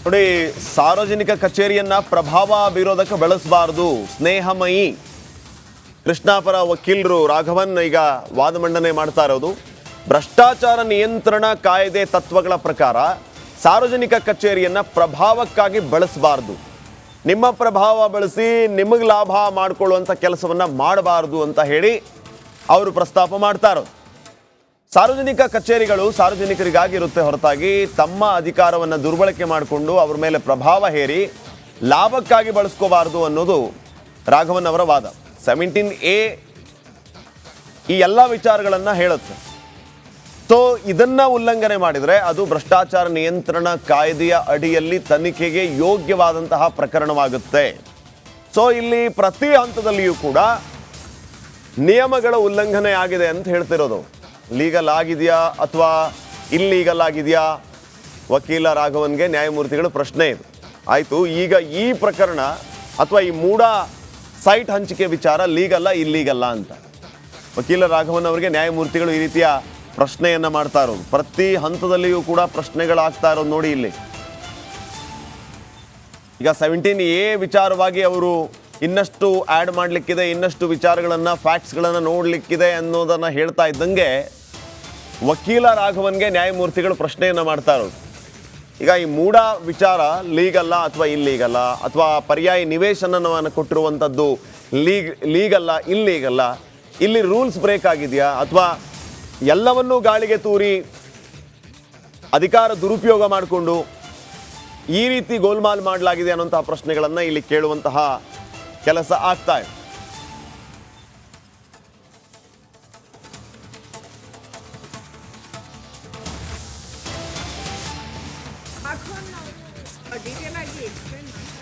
ನೋಡಿ, ಸಾರ್ವಜನಿಕ ಕಚೇರಿಯನ್ನ ಪ್ರಭಾವ ಬೀರೋದಕ್ಕೆ ಬಳಸಬಾರದು. ಸ್ನೇಹಮಯಿ ಕೃಷ್ಣಾಪರ ವಕೀಲರು ರಾಘವನ್ ಈಗ ವಾದ ಮಂಡನೆ ಮಾಡ್ತಾ ಇರೋದು. ಭ್ರಷ್ಟಾಚಾರ ನಿಯಂತ್ರಣ ಕಾಯ್ದೆ ತತ್ವಗಳ ಪ್ರಕಾರ ಸಾರ್ವಜನಿಕ ಕಚೇರಿಯನ್ನ ಪ್ರಭಾವಕ್ಕಾಗಿ ಬಳಸಬಾರದು. ನಿಮ್ಮ ಪ್ರಭಾವ ಬಳಸಿ ನಿಮಗೆ ಲಾಭ ಮಾಡಿಕೊಳ್ಳುವಂಥ ಕೆಲಸವನ್ನ ಮಾಡಬಾರದು ಅಂತ ಹೇಳಿ ಅವರು ಪ್ರಸ್ತಾಪ ಮಾಡ್ತಾ ಇರೋದು. ಸಾರ್ವಜನಿಕ ಕಚೇರಿಗಳು ಸಾರ್ವಜನಿಕರಿಗಾಗಿ ಇರುತ್ತೆ ಹೊರತಾಗಿ ತಮ್ಮ ಅಧಿಕಾರವನ್ನು ದುರ್ಬಳಕೆ ಮಾಡಿಕೊಂಡು ಅವ್ರ ಮೇಲೆ ಪ್ರಭಾವ ಹೇರಿ ಲಾಭಕ್ಕಾಗಿ ಬಳಸ್ಕೋಬಾರದು ಅನ್ನೋದು ರಾಘವನ್ ಅವರ ವಾದ. 17A ಈ ಎಲ್ಲ ವಿಚಾರಗಳನ್ನು ಹೇಳುತ್ತೆ. ಸೊ ಇದನ್ನ ಉಲ್ಲಂಘನೆ ಮಾಡಿದರೆ ಅದು ಭ್ರಷ್ಟಾಚಾರ ನಿಯಂತ್ರಣ ಕಾಯ್ದೆಯ ಅಡಿಯಲ್ಲಿ ತನಿಖೆಗೆ ಯೋಗ್ಯವಾದಂತಹ ಪ್ರಕರಣವಾಗುತ್ತೆ. ಸೊ ಇಲ್ಲಿ ಪ್ರತಿ ಹಂತದಲ್ಲಿಯೂ ಕೂಡ ನಿಯಮಗಳ ಉಲ್ಲಂಘನೆ ಆಗಿದೆ ಅಂತ ಹೇಳ್ತಿರೋದು. ಲೀಗಲ್ ಆಗಿದೆಯಾ ಅಥವಾ ಇಲ್ಲೀಗಲ್ ಆಗಿದೆಯಾ? ವಕೀಲ ರಾಘವನ್ಗೆ ನ್ಯಾಯಮೂರ್ತಿಗಳು ಪ್ರಶ್ನೆ ಇದು. ಆಯಿತು, ಈಗ ಈ ಪ್ರಕರಣ ಅಥವಾ ಈ ಮೂಡ ಸೈಟ್ ಹಂಚಿಕೆ ವಿಚಾರ ಲೀಗಲ್ಲ ಇಲ್ಲೀಗಲ್ಲ ಅಂತ ವಕೀಲ ರಾಘವನ್ ಅವರಿಗೆ ನ್ಯಾಯಮೂರ್ತಿಗಳು ಈ ರೀತಿಯ ಪ್ರಶ್ನೆಯನ್ನು ಮಾಡ್ತಾ ಇರೋದು. ಪ್ರತಿ ಹಂತದಲ್ಲಿಯೂ ಕೂಡ ಪ್ರಶ್ನೆಗಳಾಗ್ತಾ ಇರೋದು ನೋಡಿ. ಇಲ್ಲಿ ಈಗ 17A ವಿಚಾರವಾಗಿ ಅವರು ಇನ್ನಷ್ಟು ಆ್ಯಡ್ ಮಾಡಲಿಕ್ಕಿದೆ, ಇನ್ನಷ್ಟು ವಿಚಾರಗಳನ್ನು ಫ್ಯಾಕ್ಟ್ಸ್ಗಳನ್ನು ನೋಡಲಿಕ್ಕಿದೆ ಅನ್ನೋದನ್ನು ಹೇಳ್ತಾ ಇದ್ದಂಗೆ ವಕೀಲ ರಾಘವನ್ಗೆ ನ್ಯಾಯಮೂರ್ತಿಗಳು ಪ್ರಶ್ನೆಯನ್ನು ಮಾಡ್ತಾ ಇರೋದು. ಈಗ ಈ ಮೂಡ ವಿಚಾರ ಲೀಗಲ್ಲ ಅಥವಾ ಇಲ್ಲೀಗಲ್ಲ, ಅಥವಾ ಪರ್ಯಾಯ ನಿವೇಶನವನ್ನು ಕೊಟ್ಟಿರುವಂಥದ್ದು ಲೀಗಲ್ಲ ಇಲ್ಲೀಗಲ್ಲ, ಇಲ್ಲಿ ರೂಲ್ಸ್ ಬ್ರೇಕ್ ಆಗಿದೆಯಾ ಅಥವಾ ಎಲ್ಲವನ್ನೂ ಗಾಳಿಗೆ ತೂರಿ ಅಧಿಕಾರ ದುರುಪಯೋಗ ಮಾಡಿಕೊಂಡು ಈ ರೀತಿ ಗೋಲ್ಮಾಲ್ ಮಾಡಲಾಗಿದೆ ಅನ್ನೋಂತಹ ಪ್ರಶ್ನೆಗಳನ್ನು ಇಲ್ಲಿ ಕೇಳುವಂತಹ ಕೆಲಸ ಆಗ್ತಾ ಇದೆ.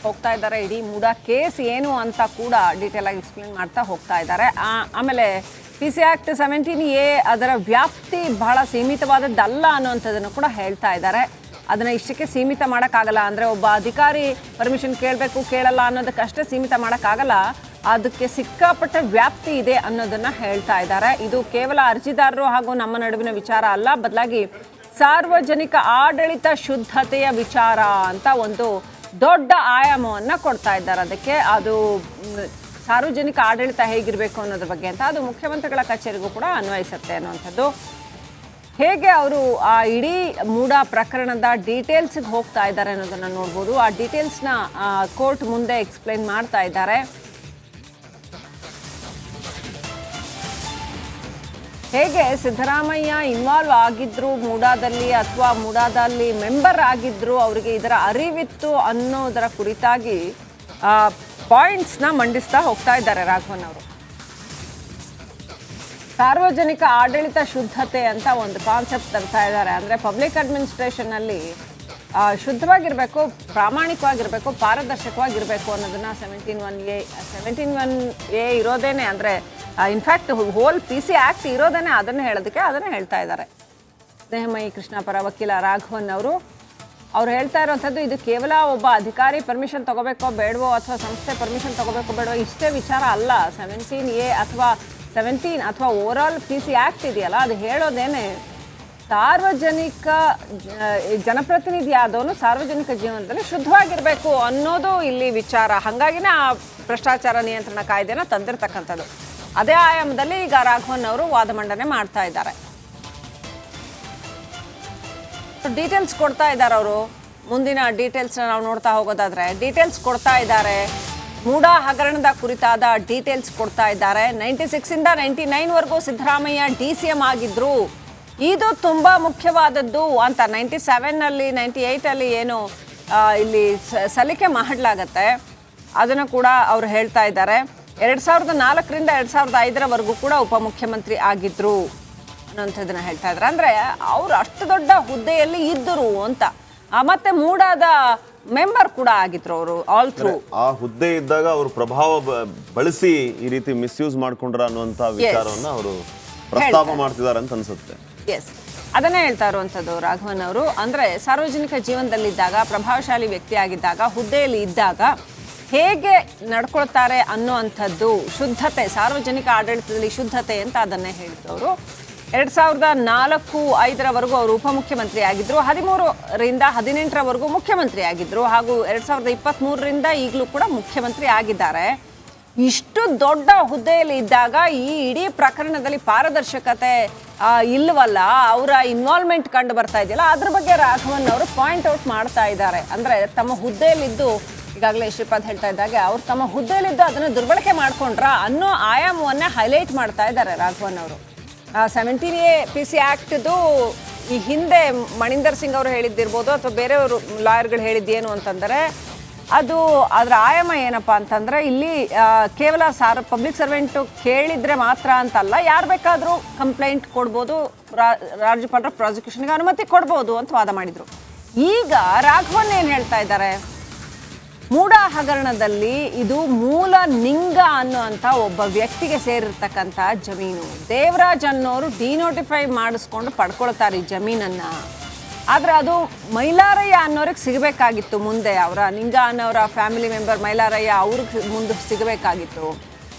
ಹೋಗ್ತಾ ಇದ್ದಾರೆ. ಇಡೀ ಮೂಡ ಕೇಸ್ ಏನು ಅಂತ ಕೂಡ ಡೀಟೇಲ್ ಆಗಿ ಎಕ್ಸ್ಪ್ಲೇನ್ ಮಾಡ್ತಾ ಹೋಗ್ತಾ ಇದ್ದಾರೆ. ಆಮೇಲೆ PC Act 17A ಅದರ ವ್ಯಾಪ್ತಿ ಬಹಳ ಸೀಮಿತವಾದದ್ದಲ್ಲ ಅನ್ನುವಂಥದ್ದನ್ನು ಕೂಡ ಹೇಳ್ತಾ ಇದ್ದಾರೆ. ಅದನ್ನು ಇಷ್ಟಕ್ಕೆ ಸೀಮಿತ ಮಾಡೋಕ್ಕಾಗಲ್ಲ. ಅಂದರೆ ಒಬ್ಬ ಅಧಿಕಾರಿ ಪರ್ಮಿಷನ್ ಕೇಳಬೇಕು ಕೇಳಲ್ಲ ಅನ್ನೋದಕ್ಕಷ್ಟೇ ಸೀಮಿತ ಮಾಡೋಕ್ಕಾಗಲ್ಲ, ಅದಕ್ಕೆ ಸಿಕ್ಕಾಪಟ್ಟೆ ವ್ಯಾಪ್ತಿ ಇದೆ ಅನ್ನೋದನ್ನು ಹೇಳ್ತಾ ಇದ್ದಾರೆ. ಇದು ಕೇವಲ ಅರ್ಜಿದಾರರು ಹಾಗೂ ನಮ್ಮ ನಡುವಿನ ವಿಚಾರ ಅಲ್ಲ, ಬದಲಾಗಿ ಸಾರ್ವಜನಿಕ ಆಡಳಿತ ಶುದ್ಧತೆಯ ವಿಚಾರ ಅಂತ ಒಂದು ದೊಡ್ಡ ಆಯಾಮವನ್ನು ಕೊಡ್ತಾ ಇದ್ದಾರೆ. ಅದಕ್ಕೆ ಅದು ಸಾರ್ವಜನಿಕ ಆಡಳಿತ ಹೇಗಿರಬೇಕು ಅನ್ನೋದ್ರ ಬಗ್ಗೆ ಅಂತ ಅದು ಮುಖ್ಯಮಂತ್ರಿಗಳ ಕಚೇರಿಗೂ ಕೂಡ ಅನ್ವಯಿಸುತ್ತೆ ಅನ್ನುವಂಥದ್ದು. ಹೇಗೆ ಅವರು ಆ ಇಡೀ ಮೂಡ ಪ್ರಕರಣದ ಡೀಟೇಲ್ಸ್ಗೆ ಹೋಗ್ತಾ ಇದ್ದಾರೆ ಅನ್ನೋದನ್ನು ನೋಡ್ಬೋದು. ಆ ಡೀಟೇಲ್ಸ್ನ ಕೋರ್ಟ್ ಮುಂದೆ ಎಕ್ಸ್ಪ್ಲೈನ್ ಮಾಡ್ತಾ ಇದ್ದಾರೆ. ಹೇಗೆ ಸಿದ್ದರಾಮಯ್ಯ ಇನ್ವಾಲ್ವ್ ಆಗಿದ್ರು ಮೂಡಾದಲ್ಲಿ ಅಥವಾ ಮೂಡಾದಲ್ಲಿ ಮೆಂಬರ್ ಆಗಿದ್ರು, ಅವರಿಗೆ ಇದರ ಅರಿವಿತ್ತು ಅನ್ನೋದರ ಕುರಿತಾಗಿ ಪಾಯಿಂಟ್ಸ್ನ ಮಂಡಿಸ್ತಾ ಹೋಗ್ತಾ ಇದ್ದಾರೆ ರಾಘವನ್ ಅವರು. ಸಾರ್ವಜನಿಕ ಆಡಳಿತ ಶುದ್ಧತೆ ಅಂತ ಒಂದು ಕಾನ್ಸೆಪ್ಟ್ ತರ್ತಾ ಇದ್ದಾರೆ. ಅಂದರೆ ಪಬ್ಲಿಕ್ ಅಡ್ಮಿನಿಸ್ಟ್ರೇಷನ್ನಲ್ಲಿ ಶುದ್ಧವಾಗಿರಬೇಕು, ಪ್ರಾಮಾಣಿಕವಾಗಿರಬೇಕು, ಪಾರದರ್ಶಕವಾಗಿರಬೇಕು ಅನ್ನೋದನ್ನು 17A ಇರೋದೇನೆ. ಅಂದರೆ ಇನ್ಫ್ಯಾಕ್ಟ್ ಹೋಲ್ PC Act ಇರೋದೇನೆ ಅದನ್ನು ಹೇಳ್ತಾ ಇದ್ದಾರೆ ಸ್ನೇಹಮಯಿ ಕೃಷ್ಣಾಪರ ವಕೀಲ ರಾಘವನ್ ಅವರು. ಅವ್ರು ಹೇಳ್ತಾ ಇರೋವಂಥದ್ದು ಇದು ಕೇವಲ ಒಬ್ಬ ಅಧಿಕಾರಿ ಪರ್ಮಿಷನ್ ತಗೋಬೇಕೋ ಬೇಡವೋ ಅಥವಾ ಸಂಸ್ಥೆ ಪರ್ಮಿಷನ್ ತಗೋಬೇಕೋ ಬೇಡವೋ ಇಷ್ಟೇ ವಿಚಾರ ಅಲ್ಲ. 17A ಅಥವಾ 17 ಅಥವಾ ಓವರಾಲ್ PC Act ಇದೆಯಲ್ಲ, ಅದು ಹೇಳೋದೇನೆ ಸಾರ್ವಜನಿಕ ಜನಪ್ರತಿನಿಧಿ ಆದವನು ಸಾರ್ವಜನಿಕ ಜೀವನದಲ್ಲಿ ಶುದ್ಧವಾಗಿರಬೇಕು ಅನ್ನೋದು ಇಲ್ಲಿ ವಿಚಾರ. ಹಾಗಾಗಿನೇ ಆ ಭ್ರಷ್ಟಾಚಾರ ನಿಯಂತ್ರಣ ಕಾಯ್ದೆನ ತಂದಿರತಕ್ಕಂಥದ್ದು. ಅದೇ ಆಯಾಮದಲ್ಲಿ ಈಗ ರಾಘವನ್ ಅವರು ವಾದ ಮಂಡನೆ ಮಾಡ್ತಾ ಇದ್ದಾರೆ. ಡೀಟೇಲ್ಸ್ ಕೊಡ್ತಾ ಇದ್ದಾರೆ ಅವರು. ಮುಂದಿನ ಡೀಟೇಲ್ಸ್ನ ನಾವು ನೋಡ್ತಾ ಹೋಗೋದಾದ್ರೆ ಡೀಟೇಲ್ಸ್ ಕೊಡ್ತಾ ಇದ್ದಾರೆ. ಮೂಡ ಹಗರಣದ ಕುರಿತಾದ ಡೀಟೇಲ್ಸ್ ಕೊಡ್ತಾ ಇದ್ದಾರೆ. 96ಇಂದ 99ವರೆಗೂ ಸಿದ್ದರಾಮಯ್ಯ DCM ಆಗಿದ್ರು. ಇದು ತುಂಬ ಮುಖ್ಯವಾದದ್ದು ಅಂತ 97ನಲ್ಲಿ 98ಅಲ್ಲಿ ಏನು ಇಲ್ಲಿ ಸಲಿಕೆ ಮಾಡಲಾಗತ್ತೆ ಅದನ್ನು ಕೂಡ ಅವರು ಹೇಳ್ತಾ ಇದ್ದಾರೆ. 2004ರಿಂದ 2005ರವರೆಗೂ ಕೂಡ ಉಪಮುಖ್ಯಮಂತ್ರಿ ಆಗಿದ್ರು ಅನ್ನೋಂಥದ್ದನ್ನ ಹೇಳ್ತಾ ಇದ್ದಾರೆ. ಅಂದರೆ ಅವರು ಅಷ್ಟು ದೊಡ್ಡ ಹುದ್ದೆಯಲ್ಲಿ ಇದ್ದರು ಅಂತ. ಮತ್ತೆ ಮೂಡಾದ ಮೆಂಬರ್ ಕೂಡ ಆಗಿದ್ರು ಅವರು ಆಲ್ ಥ್ರೂ. ಆ ಹುದ್ದೆ ಇದ್ದಾಗ ಅವರು ಪ್ರಭಾವ ಬಳಸಿ ಈ ರೀತಿ ಮಿಸ್ಯೂಸ್ ಮಾಡ್ಕೊಂಡ್ರ ಅನ್ನುವಂಥ ವಿಚಾರವನ್ನು ಅವರು ಪ್ರಸ್ತಾಪ ಮಾಡ್ತಿದ್ದಾರೆ ಅಂತ ಅನ್ಸುತ್ತೆ. ಎಸ್, ಅದನ್ನೇ ಹೇಳ್ತಾ ಇರುವಂಥದ್ದು ರಾಘವನ್ ಅವರು. ಅಂದರೆ ಸಾರ್ವಜನಿಕ ಜೀವನದಲ್ಲಿದ್ದಾಗ, ಪ್ರಭಾವಶಾಲಿ ವ್ಯಕ್ತಿಯಾಗಿದ್ದಾಗ, ಹುದ್ದೆಯಲ್ಲಿ ಇದ್ದಾಗ ಹೇಗೆ ನಡ್ಕೊಳ್ತಾರೆ ಅನ್ನುವಂಥದ್ದು ಶುದ್ಧತೆ, ಸಾರ್ವಜನಿಕ ಆಡಳಿತದಲ್ಲಿ ಶುದ್ಧತೆ ಅಂತ ಅದನ್ನೇ ಹೇಳಿದವರು. 2004-05 ಅವರು ಉಪಮುಖ್ಯಮಂತ್ರಿ ಆಗಿದ್ರು, 13ರಿಂದ 18ರವರೆಗೂ ಮುಖ್ಯಮಂತ್ರಿ ಆಗಿದ್ರು, ಹಾಗೂ 2023ರಿಂದ ಈಗಲೂ ಕೂಡ ಮುಖ್ಯಮಂತ್ರಿ ಆಗಿದ್ದಾರೆ. ಇಷ್ಟು ದೊಡ್ಡ ಹುದ್ದೆಯಲ್ಲಿ ಇದ್ದಾಗ ಈ ಇಡೀ ಪ್ರಕರಣದಲ್ಲಿ ಪಾರದರ್ಶಕತೆ ಇಲ್ವಲ್ಲ, ಅವರ ಇನ್ವಾಲ್ವ್ಮೆಂಟ್ ಕಂಡು ಬರ್ತಾ ಇದೆಯಲ್ಲ, ಅದ್ರ ಬಗ್ಗೆ ರಾಘವನ್ ಅವರು ಪಾಯಿಂಟ್ ಔಟ್ ಮಾಡ್ತಾ ಇದ್ದಾರೆ. ಅಂದರೆ ತಮ್ಮ ಹುದ್ದೆಯಲ್ಲಿದ್ದು, ಈಗಾಗಲೇ ಶ್ರೀಪಾದ್ ಹೇಳ್ತಾ ಇದ್ದಾಗೆ ಅವ್ರು ತಮ್ಮ ಹುದ್ದೆಯಲ್ಲಿದ್ದು ಅದನ್ನು ದುರ್ಬಳಕೆ ಮಾಡ್ಕೊಂಡ್ರ ಅನ್ನೋ ಆಯಾಮವನ್ನೇ ಹೈಲೈಟ್ ಮಾಡ್ತಾ ಇದ್ದಾರೆ ರಾಘವನ್ ಅವರು. 17A PC ಆ್ಯಕ್ಟ್ದು ಈ ಹಿಂದೆ ಮಣಿಂದರ್ ಸಿಂಗ್ ಅವರು ಹೇಳಿದ್ದಿರ್ಬೋದು ಅಥವಾ ಬೇರೆಯವರು ಲಾಯರ್ಗಳು ಹೇಳಿದ್ದೇನು ಅಂತಂದರೆ, ಅದು ಅದರ ಆಯಾಮ ಏನಪ್ಪ ಅಂತಂದರೆ, ಇಲ್ಲಿ ಕೇವಲ ಪಬ್ಲಿಕ್ ಸರ್ವೆಂಟು ಕೇಳಿದರೆ ಮಾತ್ರ ಅಂತಲ್ಲ, ಯಾರು ಬೇಕಾದರೂ ಕಂಪ್ಲೇಂಟ್ ಕೊಡ್ಬೋದು, ರಾಜ್ಯಪಾಲರ ಪ್ರಾಸಿಕ್ಯೂಷನ್ಗೆ ಅನುಮತಿ ಕೊಡ್ಬೋದು ಅಂತ ವಾದ ಮಾಡಿದರು. ಈಗ ರಾಘವನ್ ಏನು ಹೇಳ್ತಾ ಇದ್ದಾರೆ, ಮೂಡ ಹಗರಣದಲ್ಲಿ ಇದು ಮೂಲ ನಿಂಗ ಅನ್ನುವಂಥ ಒಬ್ಬ ವ್ಯಕ್ತಿಗೆ ಸೇರಿರ್ತಕ್ಕಂಥ ಜಮೀನು. ದೇವರಾಜ್ ಅನ್ನೋರು ಡಿನೋಟಿಫೈ ಮಾಡಿಸ್ಕೊಂಡು ಪಡ್ಕೊಳ್ತಾರೆ ಈ ಜಮೀನನ್ನು. ಆದರೆ ಅದು ಮೈಲಾರಯ್ಯ ಅನ್ನೋರಿಗೆ ಸಿಗಬೇಕಾಗಿತ್ತು ಮುಂದೆ. ಅವರ ನಿಂಗ ಅನ್ನೋರ ಫ್ಯಾಮಿಲಿ ಮೆಂಬರ್ ಮೈಲಾರಯ್ಯ ಅವ್ರಿಗೆ ಮುಂದೆ ಸಿಗಬೇಕಾಗಿತ್ತು.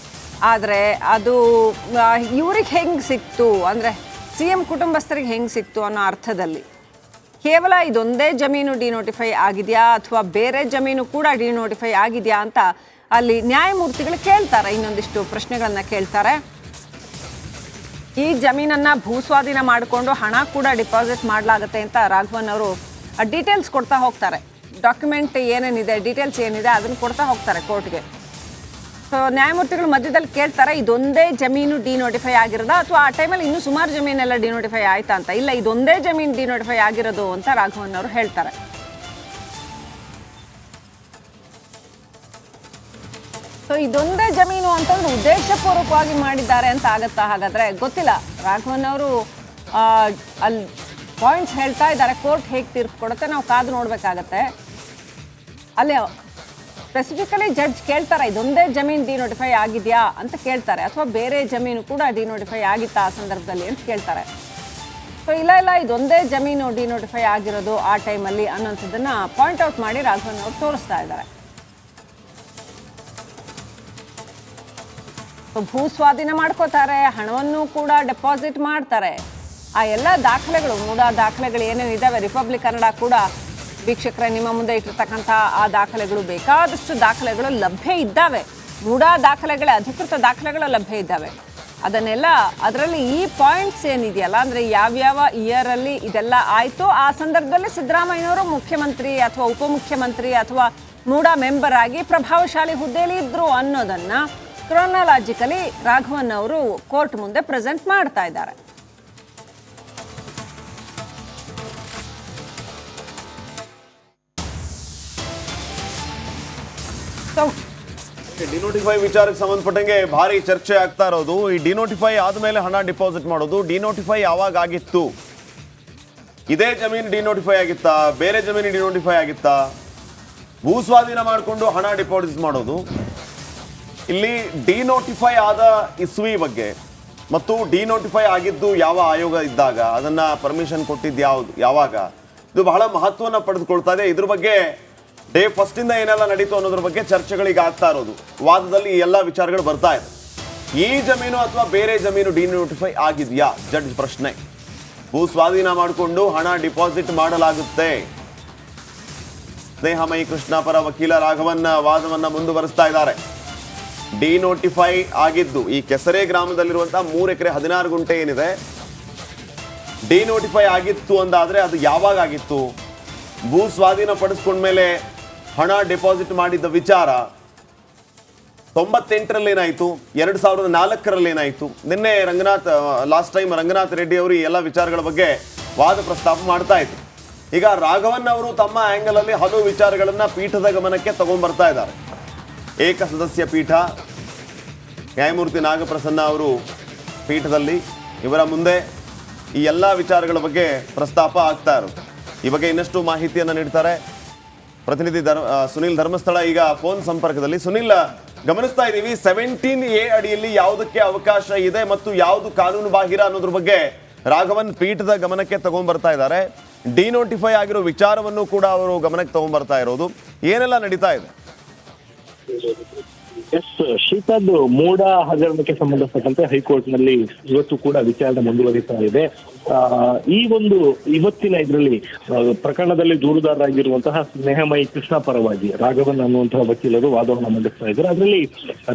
ಆದರೆ ಅದು ಇವ್ರಿಗೆ ಹೆಂಗೆ ಸಿಕ್ತು ಅಂದರೆ CM ಕುಟುಂಬಸ್ಥರಿಗೆ ಹೆಂಗೆ ಸಿಕ್ತು ಅನ್ನೋ ಅರ್ಥದಲ್ಲಿ ಕೇವಲ ಇದೊಂದೇ ಜಮೀನು ಡಿನೋಟಿಫೈ ಆಗಿದೆಯಾ ಅಥವಾ ಬೇರೆ ಜಮೀನು ಕೂಡ ಡಿನೋಟಿಫೈ ಆಗಿದೆಯಾ ಅಂತ ಅಲ್ಲಿ ನ್ಯಾಯಮೂರ್ತಿಗಳು ಕೇಳ್ತಾರೆ, ಇನ್ನೊಂದಿಷ್ಟು ಪ್ರಶ್ನೆಗಳನ್ನ ಕೇಳ್ತಾರೆ. ಈ ಜಮೀನನ್ನು ಭೂಸ್ವಾಧೀನ ಮಾಡಿಕೊಂಡು ಹಣ ಕೂಡ ಡಿಪಾಸಿಟ್ ಮಾಡಲಾಗುತ್ತೆ ಅಂತ ರಾಘವನ್ ಅವರು ಡೀಟೇಲ್ಸ್ ಕೊಡ್ತಾ ಹೋಗ್ತಾರೆ. ಡಾಕ್ಯುಮೆಂಟ್ ಏನೇನಿದೆ, ಡೀಟೇಲ್ಸ್ ಏನಿದೆ ಅದನ್ನು ಕೊಡ್ತಾ ಹೋಗ್ತಾರೆ ಕೋರ್ಟ್ಗೆ. ಸೊ ನ್ಯಾಯಮೂರ್ತಿಗಳು ಮಧ್ಯದಲ್ಲಿ ಕೇಳ್ತಾರೆ, ಇದೊಂದೇ ಜಮೀನು ಡಿನೋಟಿಫೈ ಆಗಿರೋದಾ ಅಥವಾ ಆ ಟೈಮಲ್ಲಿ ಇನ್ನೂ ಸುಮಾರು ಜಮೀನೆಲ್ಲ ಡಿನೋಟಿಫೈ ಆಯ್ತಾ ಅಂತ. ಇಲ್ಲ, ಇದೊಂದೇ ಜಮೀನು ಡಿನೋಟಿಫೈ ಆಗಿರೋದು ಅಂತ ರಾಘವನ್ ಅವರು ಹೇಳ್ತಾರೆ. ಸೊ ಇದೊಂದೇ ಜಮೀನು ಅಂತಂದ್ರೆ ಉದ್ದೇಶಪೂರ್ವಕವಾಗಿ ಮಾಡಿದ್ದಾರೆ ಅಂತ ಆಗತ್ತಾ? ಹಾಗಾದ್ರೆ ಗೊತ್ತಿಲ್ಲ. ರಾಘವನ್ ಅವರು ಅಲ್ಲಿ ಪಾಯಿಂಟ್ಸ್ ಹೇಳ್ತಾ ಇದ್ದಾರೆ, ಕೋರ್ಟ್ ಹೇಗೆ ತೀರ್ಪು ಕೊಡುತ್ತೆ ನಾವು ಕಾದು ನೋಡ್ಬೇಕಾಗತ್ತೆ. ಅಲ್ಲಿ ಸ್ಪೆಸಿಫಿಕಲಿ ಜಡ್ಜ್ ಕೇಳ್ತಾರೆ, ಇದೊಂದೇ ಜಮೀನು ಡಿನೋಟಿಫೈ ಆಗಿದೆಯಾ ಅಂತ ಕೇಳ್ತಾರೆ, ಅಥವಾ ಬೇರೆ ಜಮೀನು ಕೂಡ ಡಿನೋಟಿಫೈ ಆಗಿತ್ತಾ ಆ ಸಂದರ್ಭದಲ್ಲಿ ಅಂತ ಕೇಳ್ತಾರೆ. ಸೊ ಇಲ್ಲ ಇದೊಂದೇ ಜಮೀನು ಡಿನೋಟಿಫೈ ಆಗಿರೋದು ಆ ಟೈಮಲ್ಲಿ ಅನ್ನೋಂಥದ್ದನ್ನ ಪಾಯಿಂಟ್ ಔಟ್ ಮಾಡಿ ರಾಘವನ್ ಅವರು ತೋರಿಸ್ತಾ ಇದ್ದಾರೆ. ಭೂ ಸ್ವಾಧೀನ ಮಾಡ್ಕೋತಾರೆ, ಹಣವನ್ನು ಕೂಡ ಡೆಪಾಸಿಟ್ ಮಾಡ್ತಾರೆ. ಆ ಎಲ್ಲ ದಾಖಲೆಗಳು, ಮೂಡ ದಾಖಲೆಗಳು ಏನೇನು ಇದ್ದಾವೆ, ರಿಪಬ್ಲಿಕ್ ಕನ್ನಡ ಕೂಡ ವೀಕ್ಷಕರೇ ನಿಮ್ಮ ಮುಂದೆ ಇಟ್ಟಿರ್ತಕ್ಕಂಥ ಆ ದಾಖಲೆಗಳು, ಬೇಕಾದಷ್ಟು ದಾಖಲೆಗಳು ಲಭ್ಯ ಇದ್ದಾವೆ. ಮೂಡ ದಾಖಲೆಗಳೇ, ಅಧಿಕೃತ ದಾಖಲೆಗಳು ಲಭ್ಯ ಇದ್ದಾವೆ. ಅದನ್ನೆಲ್ಲ ಅದರಲ್ಲಿ ಈ ಪಾಯಿಂಟ್ಸ್ ಏನಿದೆಯಲ್ಲ, ಅಂದರೆ ಯಾವ್ಯಾವ ಇಯರಲ್ಲಿ ಇದೆಲ್ಲ ಆಯಿತು, ಆ ಸಂದರ್ಭದಲ್ಲಿ ಸಿದ್ದರಾಮಯ್ಯನವರು ಮುಖ್ಯಮಂತ್ರಿ ಅಥವಾ ಉಪಮುಖ್ಯಮಂತ್ರಿ ಅಥವಾ ಮೂಡ ಮೆಂಬರ್ ಆಗಿ ಪ್ರಭಾವಶಾಲಿ ಹುದ್ದೆಯಲ್ಲಿ ಇದ್ರು ಅನ್ನೋದನ್ನು ಕ್ರೋನಾಲಾಜಿಕಲಿ ರಾಘವನ್ ಅವರು ಕೋರ್ಟ್ ಮುಂದೆ ಪ್ರೆಸೆಂಟ್ ಮಾಡ್ತಾ ಇದ್ದಾರೆ. ಡಿನೋಟಿಫೈ ವಿಚಾರಕ್ಕೆ ಸಂಬಂಧಪಟ್ಟಂಗೆ ಭಾರಿ ಚರ್ಚೆ ಆಗ್ತಾ ಇರೋದು. ಈ ಡಿನೋಟಿಫೈ ಆದ್ಮೇಲೆ ಹಣ ಡಿಪಾಸಿಟ್ ಮಾಡೋದು, ಡಿನೋಟಿಫೈ ಯಾವಾಗ ಆಗಿತ್ತು? ಇದೇ ಜಮೀನು ಡಿನೋಟಿಫೈ ಆಗಿತ್ತಾ, ಬೇರೆ ಜಮೀನು ಡಿನೋಟಿಫೈ ಆಗಿತ್ತಾ? ಭೂ ಸ್ವಾಧೀನ ಮಾಡಿಕೊಂಡು ಹಣ ಡಿಪಾಸಿಟ್ ಮಾಡೋದು. ಇಲ್ಲಿ ಡಿನೋಟಿಫೈ ಆದ ಇಸ್ವಿ ಬಗ್ಗೆ ಮತ್ತು ಡಿನೋಟಿಫೈ ಆಗಿದ್ದು ಯಾವ ಆಯೋಗ ಇದ್ದಾಗ, ಅದನ್ನ ಪರ್ಮಿಷನ್ ಕೊಟ್ಟಿದ್ದು ಯಾವಾಗ, ಇದು ಬಹಳ ಮಹತ್ವವನ್ನು ಪಡೆದುಕೊಳ್ತಾ ಇದೆ. ಇದ್ರ ಬಗ್ಗೆ ಡೇ ಫಸ್ಟಿಂದ ಏನೆಲ್ಲ ನಡೀತು ಅನ್ನೋದ್ರ ಬಗ್ಗೆ ಚರ್ಚೆಗಳಿಗೆ ಆಗ್ತಾ ಇರೋದು. ವಾದದಲ್ಲಿ ಈ ಎಲ್ಲ ವಿಚಾರಗಳು ಬರ್ತಾ ಇದೆ. ಈ ಜಮೀನು ಅಥವಾ ಬೇರೆ ಜಮೀನು ಡಿನೋಟಿಫೈ ಆಗಿದೆಯಾ? ಜಡ್ಜ್ ಪ್ರಶ್ನೆ. ಭೂ ಸ್ವಾಧೀನ ಮಾಡಿಕೊಂಡು ಹಣ ಡಿಪಾಸಿಟ್ ಮಾಡಲಾಗುತ್ತೆ. ಸ್ನೇಹಮಯಿ ಕೃಷ್ಣ ಪರ ವಕೀಲ ರಾಘವನ್ ವಾದವನ್ನ ಮುಂದುವರಿಸ್ತಾ ಇದ್ದಾರೆ. ಡಿನೋಟಿಫೈ ಆಗಿದ್ದು ಈ ಕೆಸರೆ ಗ್ರಾಮದಲ್ಲಿರುವಂತಹ 3 ಎಕರೆ 16 ಗುಂಟೆ ಏನಿದೆ, ಡಿನೋಟಿಫೈ ಆಗಿತ್ತು ಅಂದಾದ್ರೆ ಅದು ಯಾವಾಗ ಆಗಿತ್ತು? ಭೂ ಸ್ವಾಧೀನ ಪಡಿಸ್ಕೊಂಡ್ಮೇಲೆ ಹಣ ಡಿಪಾಸಿಟ್ ಮಾಡಿದ್ದ ವಿಚಾರ 98ರಲ್ಲಿ ಏನಾಯಿತು, 2004ರಲ್ಲಿ ಏನಾಯಿತು? ನಿನ್ನೆ ಲಾಸ್ಟ್ ಟೈಮ್ ರಂಗನಾಥ್ ರೆಡ್ಡಿ ಅವರು ಈ ಎಲ್ಲ ವಿಚಾರಗಳ ಬಗ್ಗೆ ವಾದ ಪ್ರಸ್ತಾಪ ಮಾಡ್ತಾ ಇದ್ರು. ಈಗ ರಾಘವನ್ ಅವರು ತಮ್ಮ ಆಂಗಲ್ ಅಲ್ಲಿ ಹಲವು ವಿಚಾರಗಳನ್ನ ಪೀಠದ ಗಮನಕ್ಕೆ ತಗೊಂಡ್ಬರ್ತಾ ಇದ್ದಾರೆ. ಏಕಸದಸ್ಯ ಪೀಠ, ನ್ಯಾಯಮೂರ್ತಿ ನಾಗಪ್ರಸನ್ನ ಅವರು ಪೀಠದಲ್ಲಿ ಇವರ ಮುಂದೆ ಈ ಎಲ್ಲ ವಿಚಾರಗಳ ಬಗ್ಗೆ ಪ್ರಸ್ತಾಪ ಆಗ್ತಾ ಇರೋದು. ಈ ಬಗ್ಗೆ ಇನ್ನಷ್ಟು ಮಾಹಿತಿಯನ್ನು ನೀಡ್ತಾರೆ ಪ್ರತಿನಿಧಿ ಸುನಿಲ್ ಧರ್ಮಸ್ಥಳ ಈಗ ಫೋನ್ ಸಂಪರ್ಕದಲ್ಲಿ. ಸುನಿಲ್, ಗಮನಿಸ್ತಾ ಇದ್ದೀವಿ 17A ಅಡಿಯಲ್ಲಿ ಯಾವುದಕ್ಕೆ ಅವಕಾಶ ಇದೆ ಮತ್ತು ಯಾವುದು ಕಾನೂನು ಬಾಹಿರ ಅನ್ನೋದ್ರ ಬಗ್ಗೆ ರಾಘವನ್ ಪೀಠದ ಗಮನಕ್ಕೆ ತಗೊಂಡ್ಬರ್ತಾ ಇದ್ದಾರೆ. ಡಿನೋಟಿಫೈ ಆಗಿರೋ ವಿಚಾರವನ್ನು ಕೂಡ ಅವರು ಗಮನಕ್ಕೆ ತಗೊಂಡ್ಬರ್ತಾ ಇರೋದು. ಏನೆಲ್ಲ ನಡೀತಾ ಇದೆ? ಎಸ್ ಶ್ರೀಪಾದ್, ಮೂಡ ಹಗರಣಕ್ಕೆ ಸಂಬಂಧಪಟ್ಟಂತೆ ಹೈಕೋರ್ಟ್ ನಲ್ಲಿ ಇವತ್ತು ಕೂಡ ವಿಚಾರಣೆ ಮುಂದುವರಿತಾ ಇದೆ. ಇವತ್ತಿನ ಇದರಲ್ಲಿ ಪ್ರಕರಣದಲ್ಲಿ ದೂರುದಾರರಾಗಿರುವಂತಹ ಸ್ನೇಹಮಯಿ ಕೃಷ್ಣ ಪರವಾಗಿ ರಾಘವನ್ ಅನ್ನುವಂತಹ ವಕೀಲರು ವಾದವನ್ನು ಮಂಡಿಸ್ತಾ ಇದ್ದಾರೆ. ಅದರಲ್ಲಿ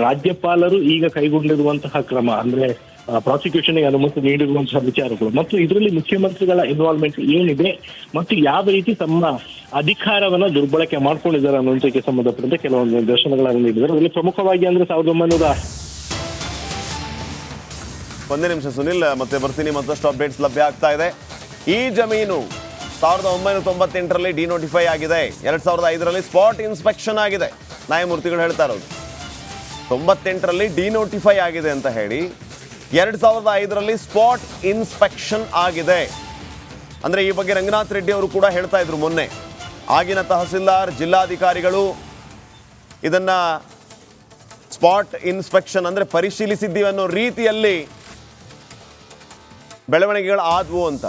ರಾಜ್ಯಪಾಲರು ಈಗ ಕೈಗೊಂಡಿರುವಂತಹ ಕ್ರಮ ಅಂದ್ರೆ ಪ್ರಾಸಿಕ್ಯೂಷನ್ಗೆ ಅನುಮತಿ ನೀಡಿರುವಂತಹ ವಿಚಾರಗಳು ಮತ್ತು ಇದರಲ್ಲಿ ಮುಖ್ಯಮಂತ್ರಿಗಳ ಇನ್ವಾಲ್ವ್ಮೆಂಟ್ ಏನಿದೆ ಮತ್ತು ಯಾವ ರೀತಿ ತಮ್ಮ ಅಧಿಕಾರವನ್ನ ದುರ್ಬಳಕೆ ಮಾಡ್ಕೊಂಡಿದ್ದಾರೆ ಅನ್ನುವಂಥಕ್ಕೆ ಸಂಬಂಧಪಟ್ಟಂತೆ ಕೆಲವೊಂದು ನಿದರ್ಶನಗಳನ್ನು ನೀಡಿದ್ದಾರೆ. ಅದರಲ್ಲಿ ಪ್ರಮುಖವಾಗಿ ಅಂದ್ರೆ 1900 ಒಂದೇ ನಿಮಿಷ ಸುನಿಲ್, ಮತ್ತೆ ಬರ್ತೀನಿ. ಮತ್ತಷ್ಟು ಅಪ್ಡೇಟ್ಸ್ ಲಭ್ಯ ಆಗ್ತಾ ಇದೆ. ಈ ಜಮೀನು 1998ರಲ್ಲಿ ಡಿನೋಟಿಫೈ ಆಗಿದೆ, 2005ರಲ್ಲಿ ಸ್ಪಾಟ್ ಇನ್ಸ್ಪೆಕ್ಷನ್ ಆಗಿದೆ. ನ್ಯಾಯಮೂರ್ತಿಗಳು ಹೇಳ್ತಾ ಇರೋದು 98ರಲ್ಲಿ ಡಿನೋಟಿಫೈ ಆಗಿದೆ ಅಂತ ಹೇಳಿ 2005ರಲ್ಲಿ ಸ್ಪಾಟ್ ಇನ್ಸ್ಪೆಕ್ಷನ್ ಆಗಿದೆ. ಅಂದರೆ ಈ ಬಗ್ಗೆ ರಂಗನಾಥ್ ರೆಡ್ಡಿ ಅವರು ಕೂಡ ಹೇಳ್ತಾ ಇದ್ರು ಮೊನ್ನೆ. ಆಗಿನ ತಹಸೀಲ್ದಾರ್, ಜಿಲ್ಲಾಧಿಕಾರಿಗಳು ಇದನ್ನ ಸ್ಪಾಟ್ ಇನ್ಸ್ಪೆಕ್ಷನ್ ಅಂದರೆ ಪರಿಶೀಲಿಸಿದ್ದೀವಿ ಅನ್ನೋ ರೀತಿಯಲ್ಲಿ ಬೆಳವಣಿಗೆಗಳು ಆದವು ಅಂತ.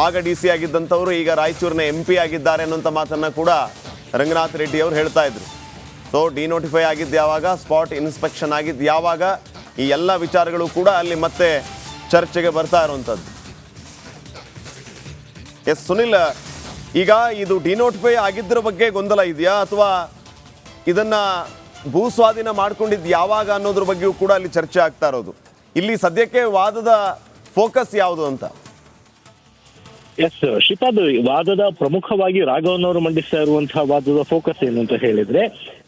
ಆಗ ಡಿ ಸಿ ಆಗಿದ್ದಂಥವರು ಈಗ ರಾಯಚೂರಿನ MP ಆಗಿದ್ದಾರೆ ಅನ್ನೋಂಥ ಮಾತನ್ನು ಕೂಡ ರಂಗನಾಥ್ ರೆಡ್ಡಿ ಅವರು ಹೇಳ್ತಾ ಇದ್ರು. ಸೊ ಡಿನೋಟಿಫೈ ಆಗಿದ್ದು ಯಾವಾಗ, ಸ್ಪಾಟ್ ಇನ್ಸ್ಪೆಕ್ಷನ್ ಆಗಿದ್ದು ಯಾವಾಗ, ಈ ಎಲ್ಲ ವಿಚಾರಗಳು ಕೂಡ ಅಲ್ಲಿ ಮತ್ತೆ ಚರ್ಚೆಗೆ ಬರ್ತಾ ಇರುವಂಥದ್ದು. ಎಸ್ ಸುನಿಲ್, ಈಗ ಇದು ಡಿನೋಟಿಫೈ ಆಗಿದ್ದರ ಬಗ್ಗೆ ಗೊಂದಲ ಇದೆಯಾ ಅಥವಾ ಇದನ್ನ ಭೂಸ್ವಾಧೀನ ಮಾಡ್ಕೊಂಡಿದ್ದು ಯಾವಾಗ ಅನ್ನೋದ್ರ ಬಗ್ಗೆಯೂ ಕೂಡ ಅಲ್ಲಿ ಚರ್ಚೆ ಆಗ್ತಾ ಇರೋದು. ಇಲ್ಲಿ ಸದ್ಯಕ್ಕೆ ವಾದದ ಫೋಕಸ್ ಯಾವುದು ಅಂತ? ಎಸ್ ಶ್ರೀಪಾದ್, ವಾದದ ಪ್ರಮುಖವಾಗಿ ರಾಘವನ್ ಅವರು ಮಂಡಿಸ್ತಾ ಇರುವಂತಹ ವಾದದ ಫೋಕಸ್ ಏನು ಅಂತ ಹೇಳಿದ್ರೆ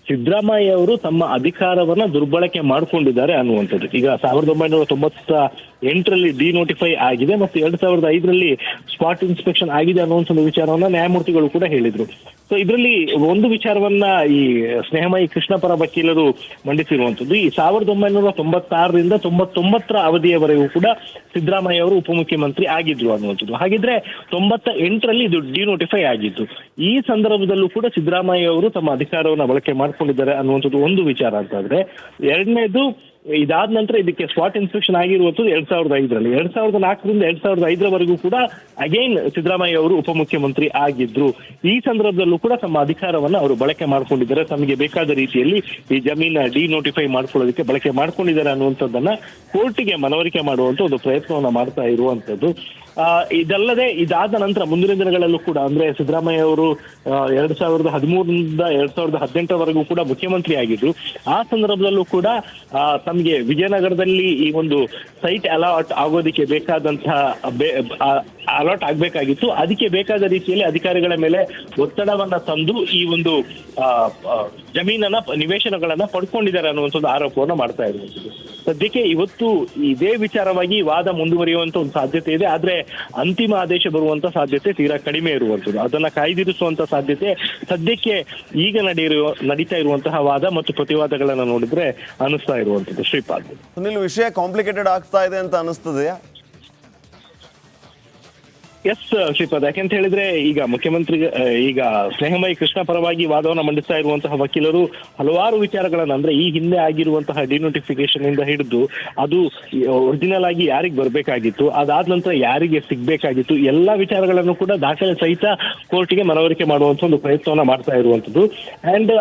ಸಿದ್ದರಾಮಯ್ಯ ಅವರು ತಮ್ಮ ಅಧಿಕಾರವನ್ನ ದುರ್ಬಳಕೆ ಮಾಡ್ಕೊಂಡಿದ್ದಾರೆ ಅನ್ನುವಂಥದ್ದು. ಈಗ 1998ರಲ್ಲಿ ಡಿನೋಟಿಫೈ ಆಗಿದೆ ಮತ್ತು 2005ರಲ್ಲಿ ಸ್ಪಾಟ್ ಇನ್ಸ್ಪೆಕ್ಷನ್ ಆಗಿದೆ ಅನ್ನುವಂಥ ವಿಚಾರವನ್ನ ನ್ಯಾಯಮೂರ್ತಿಗಳು ಕೂಡ ಹೇಳಿದ್ರು. ಸೊ ಇದರಲ್ಲಿ ಒಂದು ವಿಚಾರವನ್ನ ಈ ಸ್ನೇಹಮಯಿ ಕೃಷ್ಣ ಪರ ವಕೀಲರು ಮಂಡಿಸಿರುವಂಥದ್ದು, ಈ 1996ರಿಂದ 99ರ ಅವಧಿಯವರೆಗೂ ಕೂಡ ಸಿದ್ದರಾಮಯ್ಯ ಅವರು ಉಪಮುಖ್ಯಮಂತ್ರಿ ಆಗಿದ್ರು ಅನ್ನುವಂಥದ್ದು. ಹಾಗಿದ್ರೆ 98ರಲ್ಲಿ ಇದು ಡಿನೋಟಿಫೈ ಆಗಿದ್ದು. ಈ ಸಂದರ್ಭದಲ್ಲೂ ಕೂಡ ಸಿದ್ದರಾಮಯ್ಯ ಅವರು ತಮ್ಮ ಅಧಿಕಾರವನ್ನು ಬಳಕೆ ಮಾಡ್ಕೊಂಡಿದ್ದಾರೆ ಅನ್ನುವಂಥದ್ದು ಒಂದು ವಿಚಾರ ಅಂತಾದ್ರೆ, ಎರಡನೇದು ಇದಾದ ನಂತರ ಇದಕ್ಕೆ ಸ್ಪಾಟ್ ಇನ್ಸ್ಪೆಕ್ಷನ್ ಆಗಿರುವಂಥದ್ದು 2005ರಲ್ಲಿ. 2004ರಿಂದ 2005ರವರೆಗೂ ಕೂಡ ಅಗೈನ್ ಸಿದ್ದರಾಮಯ್ಯ ಅವರು ಉಪಮುಖ್ಯಮಂತ್ರಿ ಆಗಿದ್ರು. ಈ ಸಂದರ್ಭದಲ್ಲೂ ಕೂಡ ತಮ್ಮ ಅಧಿಕಾರವನ್ನ ಅವರು ಬಳಕೆ ಮಾಡ್ಕೊಂಡಿದ್ದಾರೆ, ತಮಗೆ ಬೇಕಾದ ರೀತಿಯಲ್ಲಿ ಈ ಜಮೀನ ಡಿನೋಟಿಫೈ ಮಾಡ್ಕೊಳ್ಳೋದಕ್ಕೆ ಬಳಕೆ ಮಾಡ್ಕೊಂಡಿದ್ದಾರೆ ಅನ್ನುವಂಥದ್ದನ್ನ ಕೋರ್ಟಿಗೆ ಮನವರಿಕೆ ಮಾಡುವಂತ ಒಂದು ಪ್ರಯತ್ನವನ್ನ ಮಾಡ್ತಾ ಇರುವಂತದ್ದು. ಇದಲ್ಲದೆ ಇದಾದ ನಂತರ ಮುಂದಿನ ದಿನಗಳಲ್ಲೂ ಕೂಡ ಅಂದ್ರೆ ಸಿದ್ದರಾಮಯ್ಯ ಅವರು 2013ರಿಂದ 2018ರವರೆಗೂ ಕೂಡ ಮುಖ್ಯಮಂತ್ರಿ ಆಗಿದ್ರು. ಆ ಸಂದರ್ಭದಲ್ಲೂ ಕೂಡ ತಮಗೆ ವಿಜಯನಗರದಲ್ಲಿ ಈ ಒಂದು ಸೈಟ್ ಅಲಾಟ್ ಆಗೋದಕ್ಕೆ ಬೇಕಾದಂತಹ ಅಲಾಟ್ ಆಗ್ಬೇಕಾಗಿತ್ತು. ಅದಕ್ಕೆ ಬೇಕಾದ ರೀತಿಯಲ್ಲಿ ಅಧಿಕಾರಿಗಳ ಮೇಲೆ ಒತ್ತಡವನ್ನ ತಂದು ಈ ಒಂದು ಜಮೀನನ್ನ ನಿವೇಶನಗಳನ್ನ ಪಡ್ಕೊಂಡಿದ್ದಾರೆ ಅನ್ನುವಂಥದ್ದು ಆರೋಪವನ್ನ ಮಾಡ್ತಾ ಇರುವಂಥದ್ದು. ಸದ್ಯಕ್ಕೆ ಇವತ್ತು ಇದೇ ವಿಚಾರವಾಗಿ ವಾದ ಮುಂದುವರಿಯುವಂತ ಒಂದು ಸಾಧ್ಯತೆ ಇದೆ. ಆದ್ರೆ ಅಂತಿಮ ಆದೇಶ ಬರುವಂತ ಸಾಧ್ಯತೆ ತೀರಾ ಕಡಿಮೆ ಇರುವಂಥದ್ದು. ಅದನ್ನ ಕಾಯ್ದಿರಿಸುವಂತ ಸಾಧ್ಯತೆ ಸದ್ಯಕ್ಕೆ ಈಗ ನಡೀತಾ ಇರುವಂತಹ ವಾದ ಮತ್ತು ಪ್ರತಿವಾದಗಳನ್ನ ನೋಡಿದ್ರೆ ಅನಿಸ್ತಾ ಇರುವಂಥದ್ದು. ಶ್ರೀಪಾದ್, ಸುನಿಲ್, ವಿಷಯ ಕಾಂಪ್ಲಿಕೇಟೆಡ್ ಆಗ್ತಾ ಇದೆ ಅಂತ ಅನಿಸ್ತದೆಯಾ? ಎಸ್ ಶ್ರೀಪಾದ್, ಯಾಕೆಂತ ಹೇಳಿದ್ರೆ ಈಗ ಮುಖ್ಯಮಂತ್ರಿ ಈಗ ಸ್ನೇಹಮಯಿ ಕೃಷ್ಣ ಪರವಾಗಿ ವಾದವನ್ನ ಮಂಡಿಸ್ತಾ ಇರುವಂತಹ ವಕೀಲರು ಹಲವಾರು ವಿಚಾರಗಳನ್ನ ಅಂದ್ರೆ ಈ ಹಿಂದೆ ಆಗಿರುವಂತಹ ಡಿನೋಟಿಫಿಕೇಶನ್ ಇಂದ ಹಿಡಿದು ಅದು ಒರಿಜಿನಲ್ ಆಗಿ ಯಾರಿಗೆ ಬರ್ಬೇಕಾಗಿತ್ತು, ಅದಾದ ನಂತರ ಯಾರಿಗೆ ಸಿಗ್ಬೇಕಾಗಿತ್ತು, ಎಲ್ಲಾ ವಿಚಾರಗಳನ್ನು ಕೂಡ ದಾಖಲೆ ಸಹಿತ ಕೋರ್ಟಿಗೆ ಮನವರಿಕೆ ಮಾಡುವಂತ ಒಂದು ಪ್ರಯತ್ನವನ್ನ ಮಾಡ್ತಾ ಇರುವಂತದ್ದು. ಅಂಡ್